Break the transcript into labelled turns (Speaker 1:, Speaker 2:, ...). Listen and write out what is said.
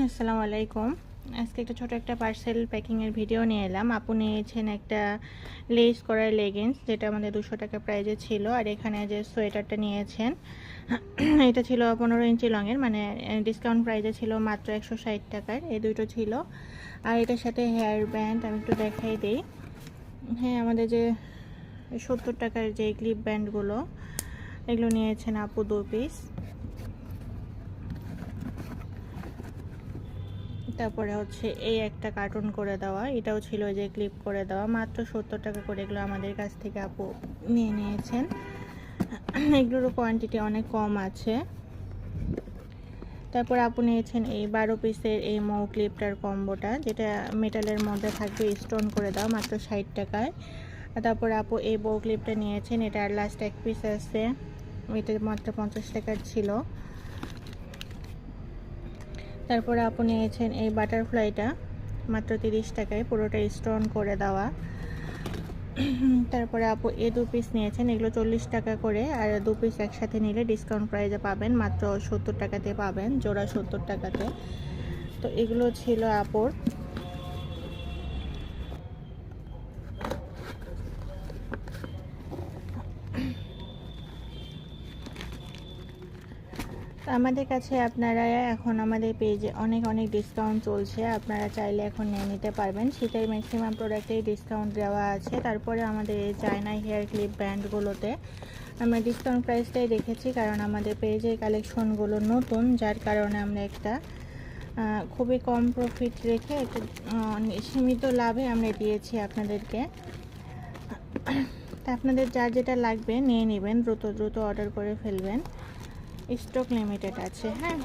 Speaker 1: আসসালামু আলাইকুম। আজকে একটা ছোট একটা পার্সেল প্যাকিং এর ভিডিও নিয়ে এলাম। আপু নিয়েছেন একটা লেস করা লেগিংস, যেটা আমাদের 200 টাকা প্রাইজে ছিল। আর এখানে যে সোয়েটারটা নিয়েছেন এটা ছিল 15 ইঞ্চি লংয়ের, মানে ডিসকাউন্ট প্রাইজে ছিল মাত্র 160 টাকার। এই দুটো ছিল। আর এটার সাথে হেয়ার ব্যান্ড আমি একটু দেখাই দিই। হ্যাঁ, আমাদের যে 70 টাকার যে ক্লিপ ব্যান্ডগুলো, এগুলো নিয়েছেন আপু 2 পিস। তারপরে হচ্ছে এই একটা কার্টুন করে দেওয়া, এটাও ছিল যে ক্লিপ করে দেওয়া, মাত্র 70 টাকা করে। এগুলো আমাদের কাছ থেকে আপু নিয়ে নিয়েছেন। এগুলোরও কোয়ান্টিটি অনেক কম আছে। তারপর আপু নিয়েছেন এই 12 পিসের এই মৌ ক্লিপটার কম্বোটা, যেটা মেটালের মধ্যে থাকবে, স্টোন করে দেওয়া, মাত্র 60 টাকায়। তারপর আপু এই বউ ক্লিপটা নিয়েছেন, এটা আর লাস্ট এক পিস আছে, এটা মাত্র 50 টাকার ছিল। তারপরে আপু নিয়েছেন এই বাটারফ্লাইটা, মাত্র 30 টাকায়, পুরোটা স্টোন করে দেওয়া। তারপরে আপু এই 2 পিস নিয়েছেন, এগুলো 40 টাকা করে। আর 2 পিস একসাথে নিলে ডিসকাউন্ট প্রাইসে পাবেন, মাত্র 70 টাকাতে পাবেন, জোড়া 70 টাকাতে। তো এগুলো ছিল আপুর। আমাদের কাছে আপনারা এখন আমাদের পেজে অনেক অনেক ডিসকাউন্ট চলছে, আপনারা চাইলে এখন নিয়ে নিতে পারবেন। শীতের ম্যাক্সিমাম প্রোডাক্টেই ডিসকাউন্ট দেওয়া আছে। তারপরে আমাদের এই চায়না হেয়ার ক্লিপ ব্যান্ডগুলোতে আমরা ডিসকাউন্ট প্রাইসটাই রেখেছি, কারণ আমাদের পেজের কালেকশনগুলো নতুন, যার কারণে আমরা একটা খুবই কম প্রফিট রেখে একটা সীমিত লাভে আমরা দিয়েছি আপনাদেরকে। তা আপনাদের যার যেটা লাগবে নিয়ে নেবেন, দ্রুত দ্রুত অর্ডার করে ফেলবেন, স্টক লিমিটেড আছে। হ্যাঁ।